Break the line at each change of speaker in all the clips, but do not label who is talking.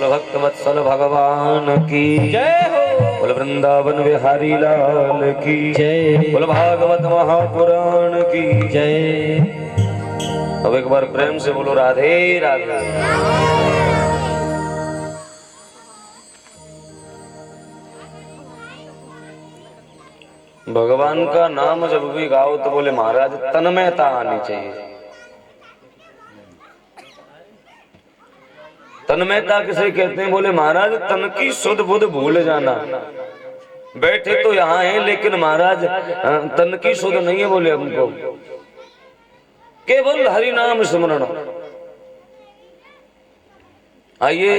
भक्त वत्सल भगवान की
जय हो।
बोल वृंदावन बिहारी लाल की
जय।
बोल भागवत महापुराण की
जय।
अब एक बार प्रेम से बोलो राधे राधे। भगवान का नाम जब भी गाओ तो बोले महाराज तन्मयता आनी चाहिए। तन्मयता किसे कहते हैं? बोले महाराज तन की सुध बुध भूल जाना। बैठे तो यहाँ हैं लेकिन महाराज तन की सुध नहीं है। बोले हमको केवल हरि नाम स्मरण। आइए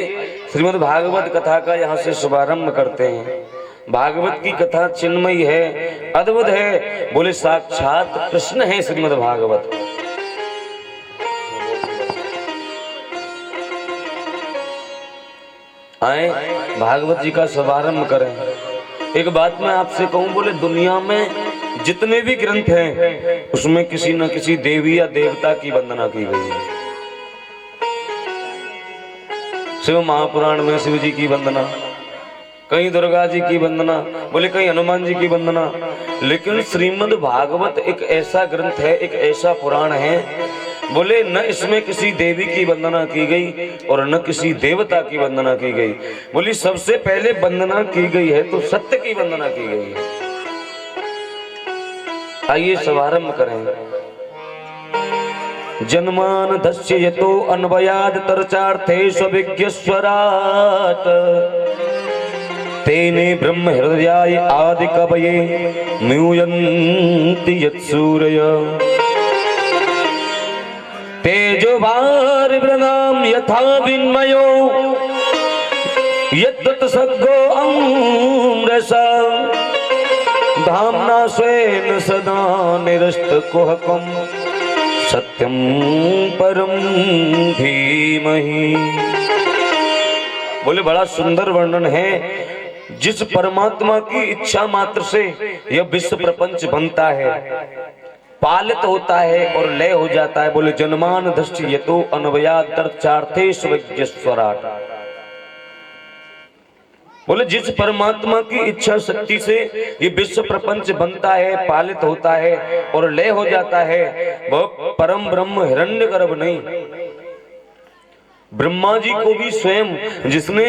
श्रीमद् भागवत कथा का यहाँ से शुभारंभ करते हैं। भागवत की कथा चिन्मयी है, अद्भुत है। बोले साक्षात कृष्ण है श्रीमद् भागवत। आए भागवत जी का शुभारंभ करें। एक बात मैं आपसे कहूं, बोले दुनिया में जितने भी ग्रंथ हैं उसमें किसी न किसी देवी या देवता की वंदना की गई है। शिव महापुराण में शिव जी की वंदना, कहीं दुर्गा जी की वंदना, बोले कहीं हनुमान जी की वंदना। लेकिन श्रीमद् भागवत एक ऐसा ग्रंथ है, एक ऐसा पुराण है, बोले न इसमें किसी देवी की वंदना की गई और न किसी देवता की वंदना की गई। बोली सबसे पहले वंदना की गई है तो सत्य की वंदना की गई है। आइए शुभारंभ करें। जन्मान धस्य यतो अन्वयाद तरचार्थे स्विज्ञस्वराट तेने ब्रह्म हृदयाय आदि कवये म्यूयन्ति यत्सूरय तेजो वारिवृणाम यथा विन्मयो यद्दत् सग्गो अमृषा धाम्ना स्वेन सदा निरस्तकुहकम् सत्यं परम धीमहि। बोले बड़ा सुंदर वर्णन है। जिस परमात्मा की इच्छा मात्र से यह विश्व प्रपंच बनता है, पालित होता है और लय हो जाता है। बोले जन्मान दृष्टि यतो अन्वयादर्थार्थे स्विज्ञस्वराट। बोले जिस परमात्मा की इच्छा शक्ति से ये विश्व प्रपंच बनता है, पालित होता है और लय हो जाता है, वह परम ब्रह्म हिरण्यगर्भ नहीं, ब्रह्मा जी को भी स्वयं जिसने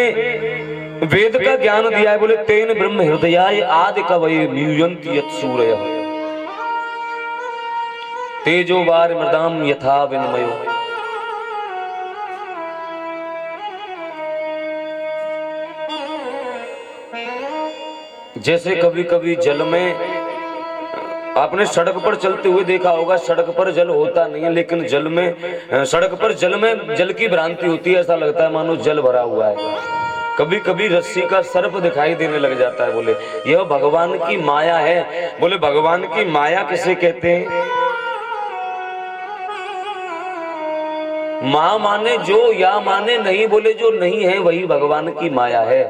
वेद का ज्ञान दिया है। बोले तेन ब्रह्म हृदयाय आदि कवये म्यूयन्ति यत्सूरयः तेजो वार मृदाम यथा विन्मयो। जैसे कभी कभी जल में आपने सड़क पर चलते हुए देखा होगा, सड़क पर जल होता नहीं है लेकिन जल में सड़क पर जल में जल की भ्रांति होती है। ऐसा लगता है मानो जल भरा हुआ है। कभी कभी रस्सी का सर्प दिखाई देने लग जाता है। बोले यह भगवान की माया है। बोले भगवान की माया किसे कहते हैं? मां माने जो, या माने नहीं। बोले जो नहीं है वही भगवान की माया है।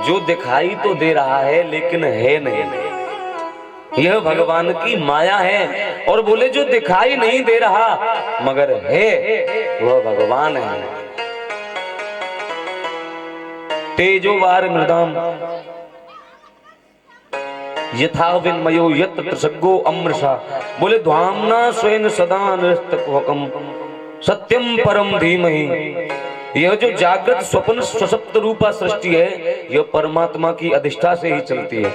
जो दिखाई तो दे रहा है लेकिन है नहीं, यह भगवान की माया है। और बोले जो दिखाई नहीं दे रहा मगर है वह भगवान है। तेजो वार मृदाम यथा विन्मयो यत्र सग्गो अमृषा। बोले ध्वामना स्वयं सदा निरस्तकुहकम् सत्यम परम धीमहि। यह जो जागृत स्वप्न सशक्त रूपा सृष्टि है, यह परमात्मा की अधिष्ठा से ही चलती है।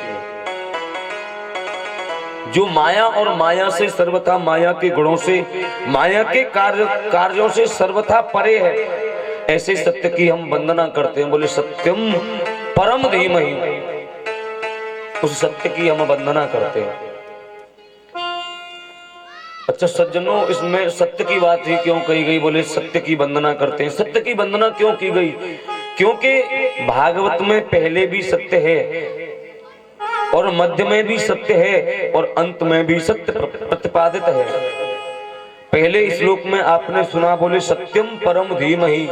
जो माया और माया से सर्वथा, माया के गुणों से, माया के कार्यों से सर्वथा परे है, ऐसे सत्य की हम वंदना करते हैं। बोले सत्यम परम धीमहि, उस सत्य की हम वंदना करते हैं। अच्छा सज्जनों, इसमें सत्य की बात ही क्यों कही गई? बोले सत्य की वंदना करते हैं। सत्य की वंदना क्यों की गई? क्योंकि भागवत में पहले भी सत्य है और मध्य में भी सत्य है और अंत में भी सत्य प्रतिपादित है। पहले श्लोक में आपने सुना, बोले सत्यम परम धीमहि,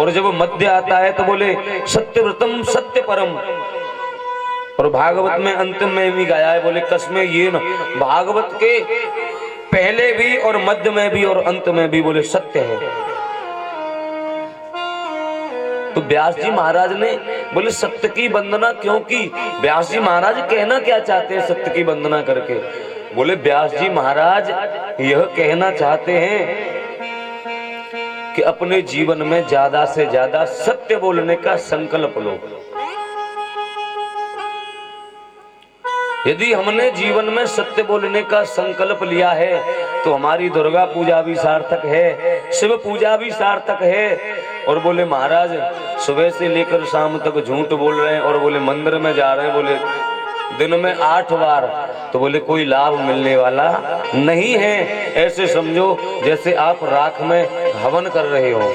और जब मध्य आता है तो बोले सत्यव्रतम सत्य परम। और भागवत में अंत में भी गाया है, बोले कस्मे ये न। भागवत के पहले भी और मध्य में भी और अंत में भी बोले सत्य है। तो व्यास जी महाराज ने बोले सत्य की वंदना क्यों की? व्यास जी महाराज कहना क्या चाहते हैं सत्य की वंदना करके? बोले व्यास जी महाराज यह कहना चाहते हैं कि अपने जीवन में ज्यादा से ज्यादा सत्य बोलने का संकल्प लो। यदि हमने जीवन में सत्य बोलने का संकल्प लिया है तो हमारी दुर्गा पूजा भी सार्थक है, शिव पूजा भी सार्थक है। और बोले महाराज सुबह से लेकर शाम तक झूठ बोल रहे हैं और बोले मंदिर में जा रहे हैं, बोले दिन में 8 बार, तो बोले कोई लाभ मिलने वाला नहीं है। ऐसे समझो जैसे आप राख में हवन कर रहे हो।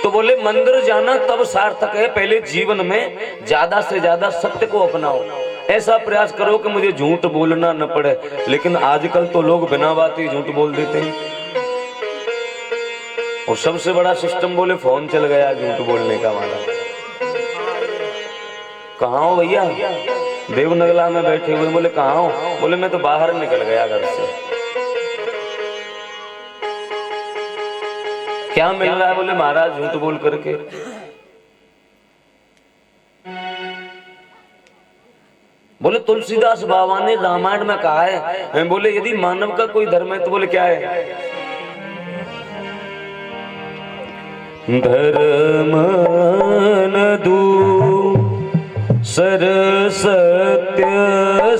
तो बोले मंदिर जाना तब सार्थक है, पहले जीवन में ज्यादा से ज्यादा सत्य को अपनाओ। ऐसा प्रयास करो कि मुझे झूठ बोलना न पड़े। लेकिन आजकल तो लोग बिना बात ही झूठ बोल देते हैं। और सबसे बड़ा सिस्टम बोले फोन चल गया झूठ बोलने का वाला। कहाँ हो भैया? देवनगला में बैठे हुए। बोले कहाँ हो? बोले मैं तो बाहर निकल गया घर से। क्या मिल रहा है? बोले महाराज झूठ बोल करके। बोले तुलसीदास बाबा ने रामायण में कहा है। बोले यदि मानव का कोई धर्म है तो बोले क्या है? धर्म न दूसर सत्य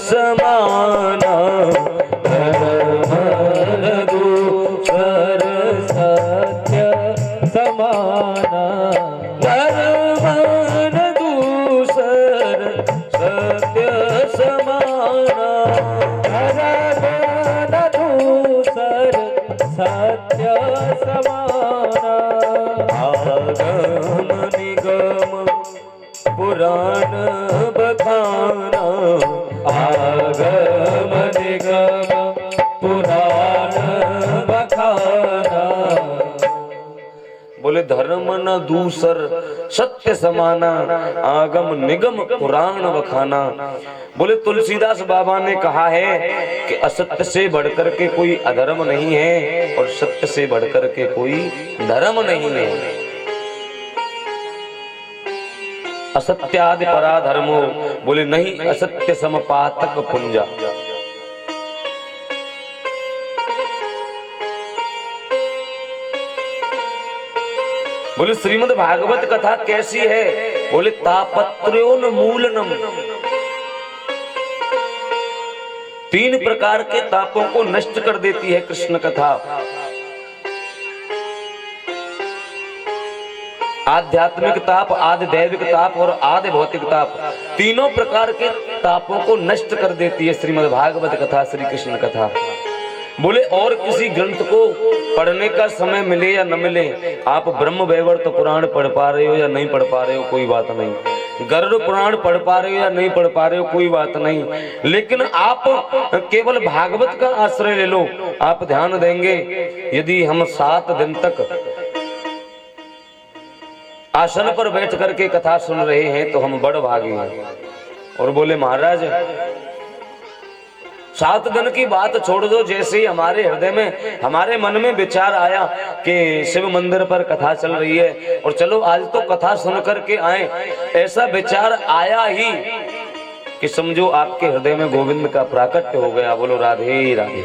समाना, धर्म न दूसर सत्य समाना, धर्म न दूसर सत्य समाना, धर्म न दूसर सत्य समाना। आगम निगम पुराण बखाना, आगम निगम पुराण बखाना। बोले धर्म न दूसर सत्य समाना, आगम निगम पुराण बखाना। बोले तुलसीदास बाबा ने कहा है कि असत्य से बढ़कर के कोई अधर्म नहीं है और सत्य से बढ़कर के कोई धर्म नहीं है। असत्यादि परा धर्मो, बोले नहीं असत्य समपातक पुंजा। बोले श्रीमद् भागवत कथा कैसी है? बोले तापत्र्योन्मूलनम, 3 प्रकार के तापों को नष्ट कर देती है कृष्ण कथा। आध्यात्मिक ताप, आदि दैविक ताप और आदि भौतिक ताप, तीनों प्रकार के तापों को नष्ट कर देती है श्रीमद् भागवत कथा, श्री कृष्ण कथा। बोले और किसी ग्रंथ को पढ़ने का समय मिले या न मिले, आप ब्रह्म वैवर्त पुराण पढ़ पा रहे हो या नहीं पढ़ पा रहे हो कोई बात नहीं, गरुड़ पुराण पढ़ पा रहे हो या नहीं पढ़ पा रहे हो कोई बात नहीं, लेकिन आप केवल भागवत का आश्रय ले लो। आप ध्यान देंगे यदि हम 7 दिन तक आसन पर बैठ करके कथा सुन रहे हैं तो हम बड़ भागी हैं। और बोले महाराज 7 दिन की बात छोड़ दो, जैसे ही हमारे हृदय में, हमारे मन में विचार आया कि शिव मंदिर पर कथा चल रही है और चलो आज तो कथा सुन करके आए, ऐसा विचार आया ही कि समझो आपके हृदय में गोविंद का प्राकट्य हो गया। बोलो राधे राधे।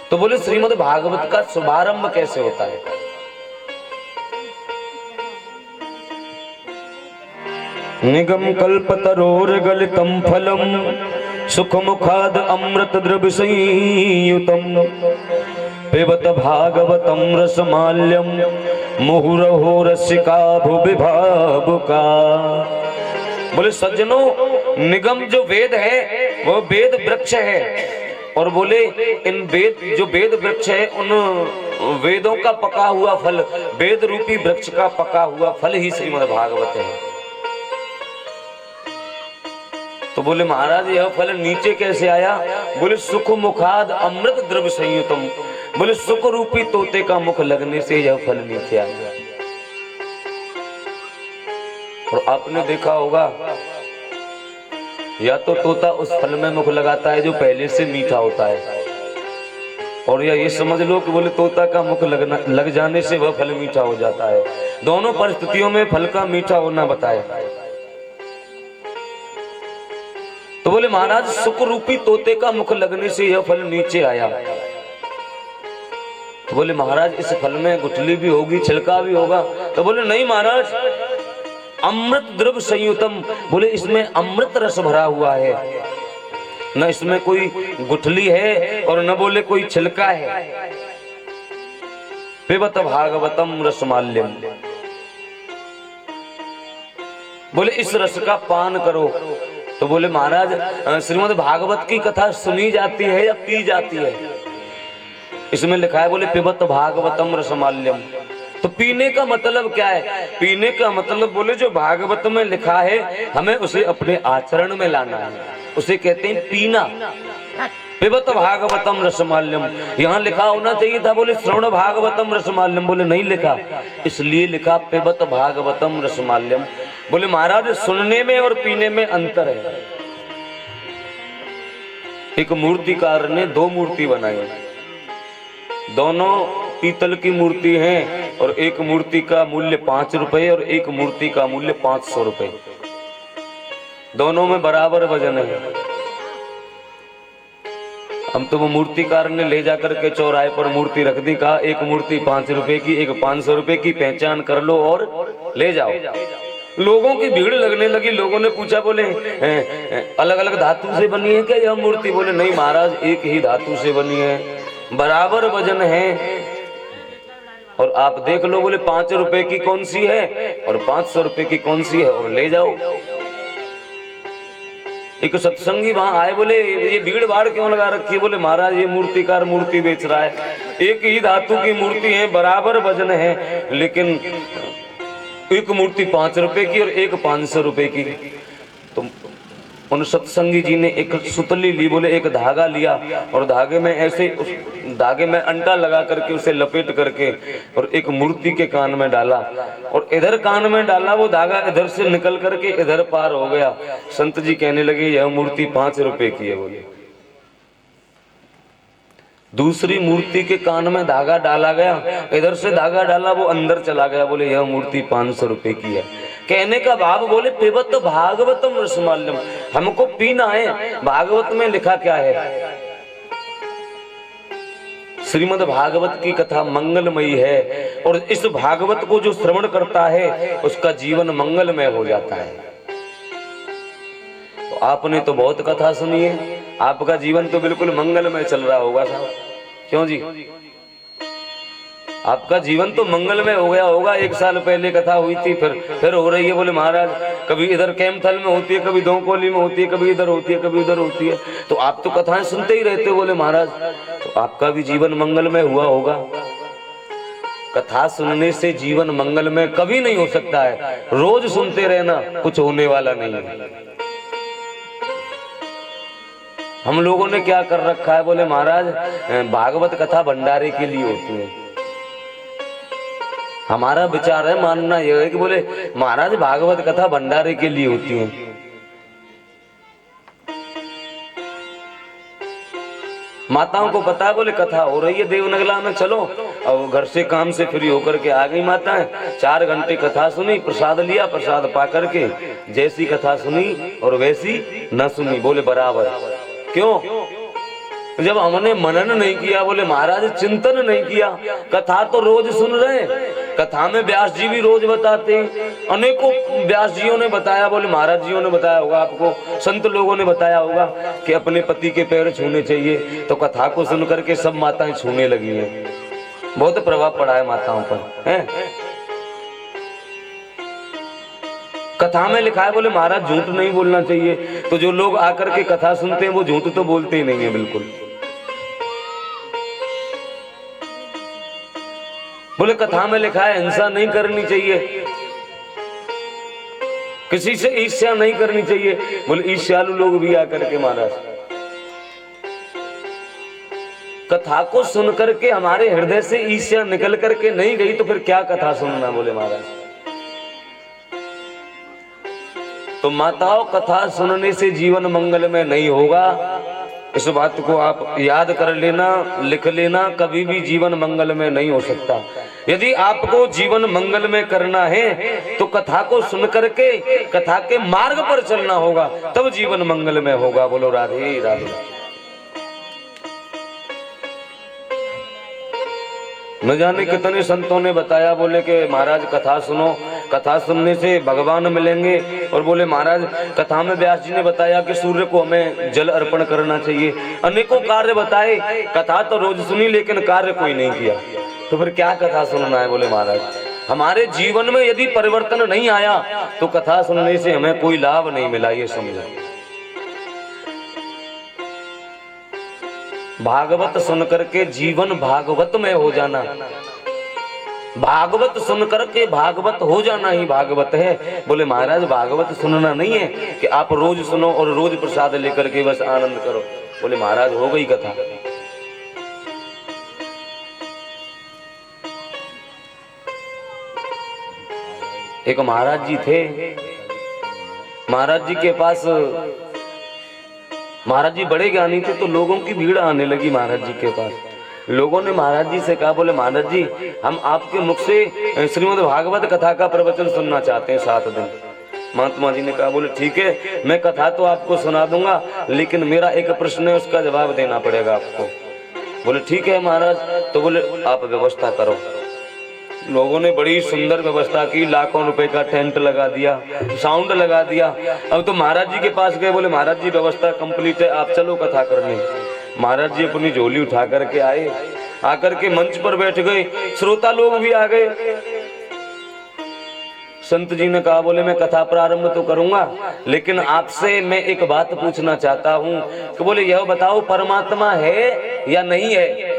तो बोले श्रीमद् भागवत का शुभारंभ कैसे होता है? निगम कल्पतरोर्गलितं फलम सुखमुखाद अमृत द्रव्य संयुतम पिबत भागवतम रसमाल्यम मुहुरहो रसिका भुविभावुका। बोले सज्जनों, निगम जो वेद है वो वेद वृक्ष है। और बोले इन वेद, जो वेद वृक्ष है, उन वेदों का पका हुआ फल, वेद रूपी वृक्ष का पका हुआ फल ही श्रीमद् भागवत है। तो बोले महाराज यह फल नीचे कैसे आया? बोले सुख मुखाद अमृत द्रव्य संयुतम, बोले सुख रूपी तोते का मुख लगने से यह फल नीचे आया। और आपने देखा होगा या तो तोता उस फल में मुख लगाता है जो पहले से मीठा होता है, और या ये समझ लो कि बोले तोता का मुख लग जाने से वह फल मीठा हो जाता है। दोनों परिस्थितियों में फल का मीठा होना बताया। तो बोले महाराज सुख रूपी तोते का मुख लगने से यह फल नीचे आया। तो बोले महाराज इस फल में गुठली भी होगी, छिलका भी होगा। तो बोले नहीं महाराज, अमृत द्रव संयुतम, बोले इसमें अमृत रस भरा हुआ है, न इसमें कोई गुठली है और न बोले कोई छिलका है। पिबत भागवतम रसमाल्यम, बोले इस रस का पान करो। तो बोले महाराज श्रीमद् भागवत की कथा सुनी जाती है या पी जाती है? इसमें लिखा है बोले पिबत भागवतम रसमाल्यम। तो पीने का मतलब क्या है? पीने का मतलब बोले जो भागवत में लिखा है हमें उसे अपने आचरण में लाना है, उसे कहते हैं पीना। पिबत भागवतम रसमाल्यम, यहाँ लिखा होना चाहिए था बोले श्रवण भागवतम रसमाल्यम, बोले नहीं लिखा, इसलिए लिखा पिबत भागवतम रसमाल्यम। बोले महाराज सुनने में और पीने में अंतर है। एक मूर्तिकार ने दो मूर्ति बनाई, दोनों पीतल की मूर्ति हैं और एक मूर्ति का मूल्य 5 रुपए और एक मूर्ति का मूल्य 500 रुपए। दोनों में बराबर वजन है। हम तो वो मूर्तिकार ने ले जाकर के चौराहे पर मूर्ति रख दी, कहा एक मूर्ति 5 रुपए की, एक 500 रुपए की, पहचान कर लो और ले जाओ। लोगों की भीड़ लगने लगी। लोगों ने पूछा बोले अलग अलग धातु से बनी है क्या यह मूर्ति? बोले नहीं महाराज, एक ही धातु से बनी है, बराबर वजन है। और आप देख लो बोले 5 रुपए की कौन सी है और 500 रुपए की कौन सी है और ले जाओ। एक सत्संगी वहां आए, बोले ये भीड़ भाड़ क्यों लगा रखी है? बोले महाराज ये मूर्तिकार मूर्ति बेच रहा है, एक ही धातु की मूर्ति है, बराबर वजन है, लेकिन एक मूर्ति 5 रुपए की और एक 500 रुपए की। तो उन सत्संगी जी ने एक सुतली ली, बोले एक धागा लिया और धागे में ऐसे उस धागे में अंटा लगा करके उसे लपेट करके और एक मूर्ति के कान में डाला और इधर कान में डाला, वो धागा इधर से निकल करके इधर पार हो गया। संत जी कहने लगे यह मूर्ति 5 रुपए की है। बोले दूसरी मूर्ति के कान में धागा डाला गया, इधर से धागा डाला, वो अंदर चला गया। बोले यह मूर्ति 500 रुपए की है। कहने का भाव बोले पिबत भागवतम रसमाल्यम, हमको पीना है। भागवत में लिखा क्या है? श्रीमद् भागवत की कथा मंगलमयी है और इस भागवत को जो श्रवण करता है उसका जीवन मंगलमय हो जाता है। तो आपने तो बहुत कथा सुनी है, आपका जीवन तो बिल्कुल मंगलमय चल रहा होगा साहब, क्यों जी? आपका जीवन तो मंगलमय हो गया होगा। 1 साल पहले कथा हुई थी, फिर हो रही है। बोले महाराज कभी इधर कैमथल में होती है, कभी दोंकोली में होती है, कभी इधर होती है, कभी उधर होती है। तो आप तो कथाएं सुनते ही रहते हो। बोले महाराज तो आपका भी जीवन मंगलमय हुआ होगा। कथा सुनने से जीवन मंगलमय कभी नहीं हो सकता है। रोज सुनते रहना कुछ होने वाला नहीं है। हम लोगों ने क्या कर रखा है? बोले महाराज भागवत कथा भंडारे के लिए होती है। हमारा विचार है, मानना यह है कि बोले महाराज भागवत कथा भंडारे के लिए होती है। माताओं को पता है बोले कथा हो रही है देवनगला में, चलो। अब घर से काम से फ्री होकर के आ गई माताएं, 4 घंटे कथा सुनी, प्रसाद लिया, प्रसाद पा करके जैसी कथा सुनी और वैसी न सुनी। बोले बराबर। क्यों? जब हमने मनन नहीं किया, बोले महाराज चिंतन नहीं किया। कथा तो रोज सुन रहे हैं, कथा में व्यास जी भी रोज बताते हैं, अनेकों व्यास जियों ने बताया। बोले महाराज जियों ने बताया होगा आपको, संत लोगों ने बताया होगा कि अपने पति के पैर छूने चाहिए। तो कथा को सुन करके सब माताएं छूने लगी हैं। बहुत प्रभाव पड़ा है माताओं पर, है? कथा में लिखा है बोले महाराज झूठ नहीं बोलना चाहिए। तो जो लोग आकर के कथा सुनते हैं वो झूठ तो बोलते ही नहीं है बिल्कुल। बोले कथा में लिखा है हिंसा नहीं करनी चाहिए, किसी से ईर्ष्या नहीं करनी चाहिए। बोले ईर्ष्यालु लोग भी आकर के महाराज कथा को सुन करके हमारे हृदय से ईर्ष्या निकल करके नहीं गई तो फिर क्या कथा सुनना? बोले महाराज तो माताओं कथा सुनने से जीवन मंगलमय नहीं होगा। इस बात को आप याद कर लेना, लिख लेना, कभी भी जीवन मंगल में नहीं हो सकता। यदि आपको जीवन मंगल में करना है तो कथा को सुन करके कथा के मार्ग पर चलना होगा, तब जीवन मंगल में होगा। बोलो राधे राधे। न जाने कितने संतों ने बताया, बोले कि महाराज कथा सुनो, कथा सुनने से भगवान मिलेंगे। और बोले महाराज कथा में व्यास जी ने बताया कि सूर्य को हमें जल अर्पण करना चाहिए। अनेकों कार्य बताए, कथा तो रोज सुनी लेकिन कार्य कोई नहीं किया, तो फिर क्या कथा सुनना है। बोले महाराज हमारे जीवन में यदि परिवर्तन नहीं आया तो कथा सुनने से हमें कोई लाभ नहीं मिला, ये समझो। भागवत सुन करके जीवन भागवत में हो जाना, भागवत सुन करके भागवत हो जाना ही भागवत है। बोले महाराज भागवत सुनना नहीं है कि आप रोज सुनो और रोज प्रसाद लेकर के बस आनंद करो। बोले महाराज हो गई कथा। एक महाराज जी थे, महाराज जी के पास, महाराज जी बड़े ज्ञानी थे, तो लोगों की भीड़ आने लगी महाराज जी के पास। लोगों ने महाराज जी से कहा, बोले महाराज जी हम आपके मुख से श्रीमद् भागवत कथा का प्रवचन सुनना चाहते हैं 7 दिन। महात्मा जी ने कहा, बोले ठीक है मैं कथा तो आपको सुना दूंगा, लेकिन मेरा एक प्रश्न है उसका जवाब देना पड़ेगा आपको। बोले ठीक है महाराज। तो बोले आप व्यवस्था करो। लोगों ने बड़ी सुंदर व्यवस्था की, लाखों रुपए का टेंट लगा दिया, साउंड लगा दिया। अब तो महाराज जी के पास गए, बोले महाराज जी व्यवस्था कंप्लीट है, आप चलो कथा करने। महाराज जी अपनी झोली उठा करके आए, आकर के मंच पर बैठ गए, श्रोता लोग भी आ गए। संत जी ने कहा, बोले मैं कथा प्रारंभ तो करूंगा, लेकिन आपसे मैं एक बात पूछना चाहता हूँ कि बोले यह बताओ परमात्मा है या नहीं है।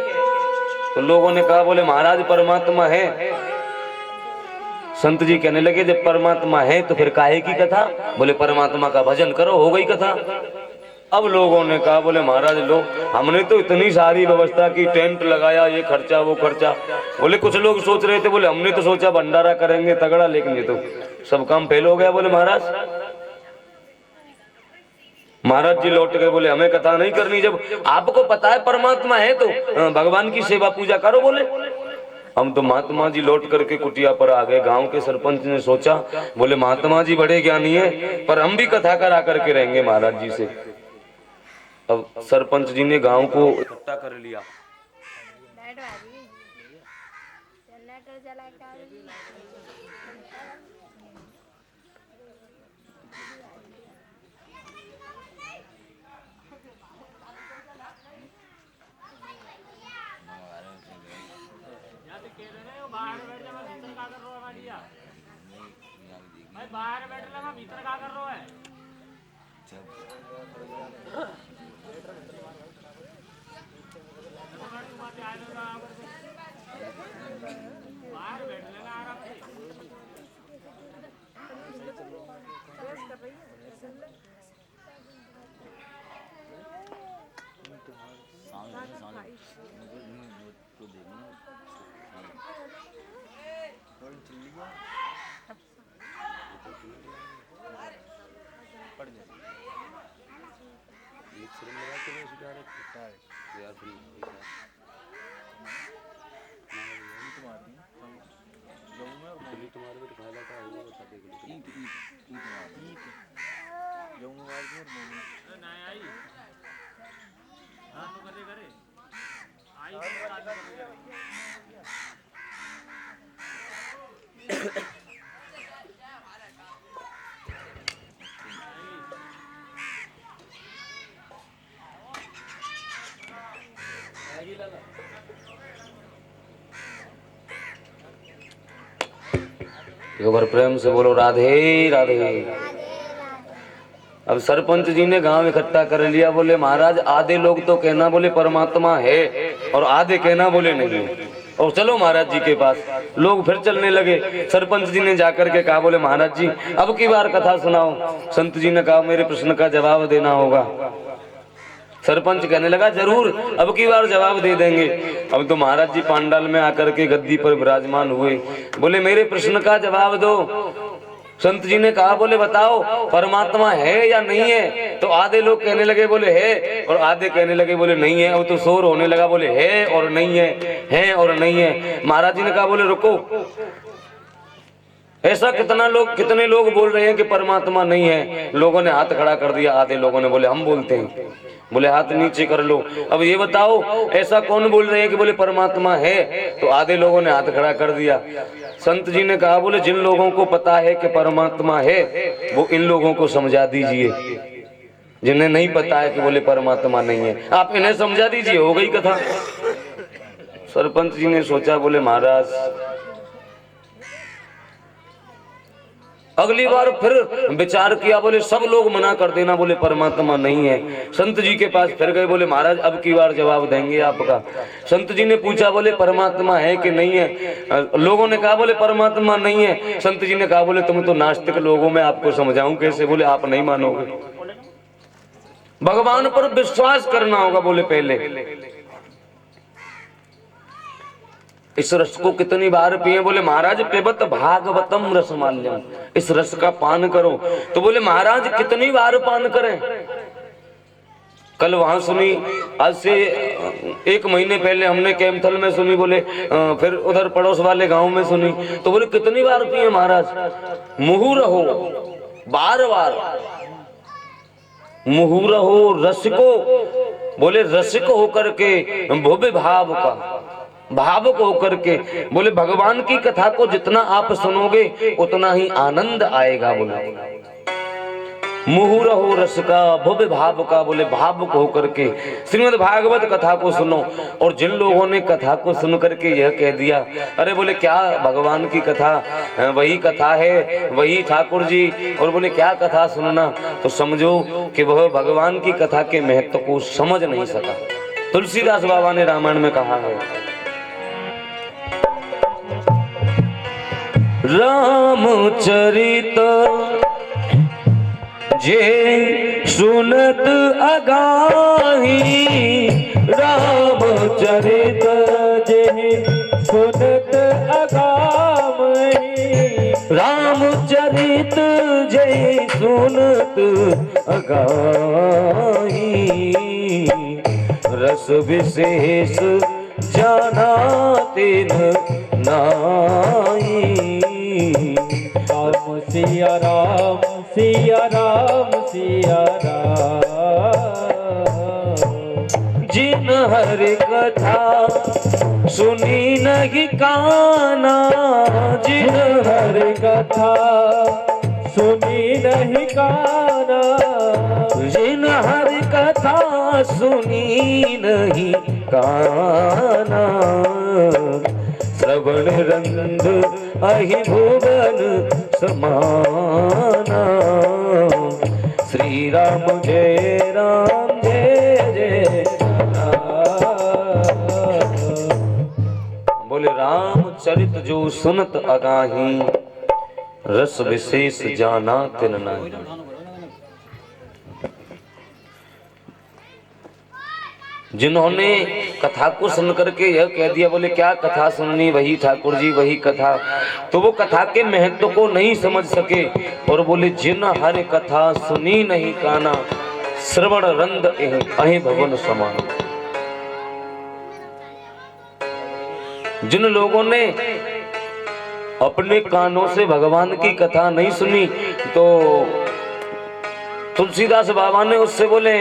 तो लोगों ने कहा, बोले महाराज परमात्मा है। संत जी कहने लगे जब परमात्मा है तो फिर काहे की कथा। बोले परमात्मा का भजन करो, हो गई कथा। अब लोगों ने कहा, बोले महाराज लो हमने तो इतनी सारी व्यवस्था की, टेंट लगाया, ये खर्चा वो खर्चा। बोले कुछ लोग सोच रहे थे, बोले हमने तो सोचा भंडारा करेंगे तगड़ा, लेकिन ये तो सब काम फेल हो गया। बोले महाराज जी लौट गए, बोले हमें कथा नहीं करनी, जब आपको पता है परमात्मा है तो भगवान की सेवा पूजा करो। बोले हम तो महात्मा जी लौट करके कुटिया पर आ गए। गांव के सरपंच ने सोचा, बोले महात्मा जी बड़े ज्ञानी है, पर हम भी कथा करा करके रहेंगे महाराज जी से। अब सरपंच जी ने गांव को इकट्ठा कर लिया।
बाहर बैठ रहा मैं भीतर क्या कर रहा है। बाहर बैठ लेना आराम से।
एक बार प्रेम से बोलो राधे राधे। अब सरपंच जी ने गांव इकट्ठा कर लिया। बोले महाराज आधे लोग तो कहना बोले परमात्मा है और आधे कहना बोले नहीं, और चलो महाराज जी के पास। लोग फिर चलने लगे। सरपंच जी ने जाकर के कहा, बोले महाराज जी अब की बार कथा सुनाओ। संत जी ने कहा मेरे प्रश्न का जवाब देना होगा। सरपंच कहने लगा जरूर अब की बार जवाब दे देंगे। अब तो महाराज जी पांडाल में आकर के गद्दी पर विराजमान हुए। बोले मेरे प्रश्न का जवाब दो। संत जी ने कहा बोले बताओ परमात्मा है या नहीं है? तो आधे लोग कहने लगे बोले है, और आधे कहने लगे बोले नहीं है। वो तो शोर होने लगा बोले है और नहीं है और नहीं है। महाराज जी ने कहा बोले रुको, ऐसा कितने लोग बोल रहे हैं कि परमात्मा नहीं है? लोगों ने हाथ खड़ा कर दिया, आधे लोगों ने बोले हम बोलते हैं। बोले हाथ नीचे कर लो। अब ये बताओ ऐसा कौन बोल रहे हैं कि बोले परमात्मा है? तो आधे लोगों ने हाथ खड़ा कर दिया। संत जी ने कहा बोले जिन लोगों को पता है कि परमात्मा है वो इन लोगों को समझा दीजिए, जिन्हें नहीं पता है कि बोले परमात्मा नहीं है आप इन्हें समझा दीजिए, हो गई कथा। सरपंच जी ने सोचा बोले महाराज अगली बार फिर विचार किया, बोले सब लोग मना कर देना बोले परमात्मा नहीं है। संत जी के पास फिर गए, बोले महाराज अब की बार जवाब देंगे आपका। संत जी ने पूछा बोले परमात्मा है कि नहीं है? लोगों ने कहा बोले परमात्मा नहीं है। संत जी ने कहा बोले तुम तो नास्तिक लोगों में आपको समझाऊं कैसे? बोले आप नहीं मानोगे, भगवान पर विश्वास करना होगा बोले पहले। इस रस को कितनी बार पिए? बोले महाराज पिबत भागवतम रसमाल्यम, इस रस का पान करो। तो बोले महाराज कितनी बार पान करें? कल वहां सुनी, आज से 1 महीने पहले हमने कैमथल में सुनी, बोले फिर उधर पड़ोस वाले गांव में सुनी। तो बोले कितनी बार पिए महाराज? मुहूर हो, बार बार मुहूर हो रस को, बोले रसिक होकर के भव्य भाव का, भावुक होकर के। बोले भगवान की कथा को जितना आप सुनोगे उतना ही आनंद आएगा। बोले मुहूर हो रस का, भव्य भाव का, बोले भावुक होकर के श्रीमद् भागवत कथा को सुनो। और जिन लोगों ने कथा को सुन करके यह कह दिया अरे बोले क्या भगवान की कथा, वही कथा है, वही ठाकुर जी, और बोले क्या कथा सुनना, तो समझो कि वह भगवान की कथा के महत्व को समझ नहीं सका। तुलसीदास बाबा ने रामायण में कहा है रामचरित जे सुनत अगाही, रामचरित जे सुनत अगाही, रामचरित जे सुनत अगाही, रस विशेष जाना तिन नाई।
राम सिया राम सिया राम सिया राम,
जिन हरि कथा सुनी नहीं काना,
जिन हरि कथा सुनी नहीं काना,
जिन हरि कथा सुनी नहीं काना, श्रवण रंग अहि भुवन समाना। श्री राम जय जय बोले रामचरित जो सुनत अगाही, रस विशेष जाना तिन नाही। जिन्होंने कथा को सुन करके यह कह दिया बोले क्या कथा सुननी, वही ठाकुर जी वही कथा, तो वो कथा के महत्व को नहीं समझ सके। और बोले जिन हर कथा सुनी नहीं काना, श्रवण रंद अहि भवन समान। जिन लोगों ने अपने कानों से भगवान की कथा नहीं सुनी, तो तुलसीदास बाबा ने उससे बोले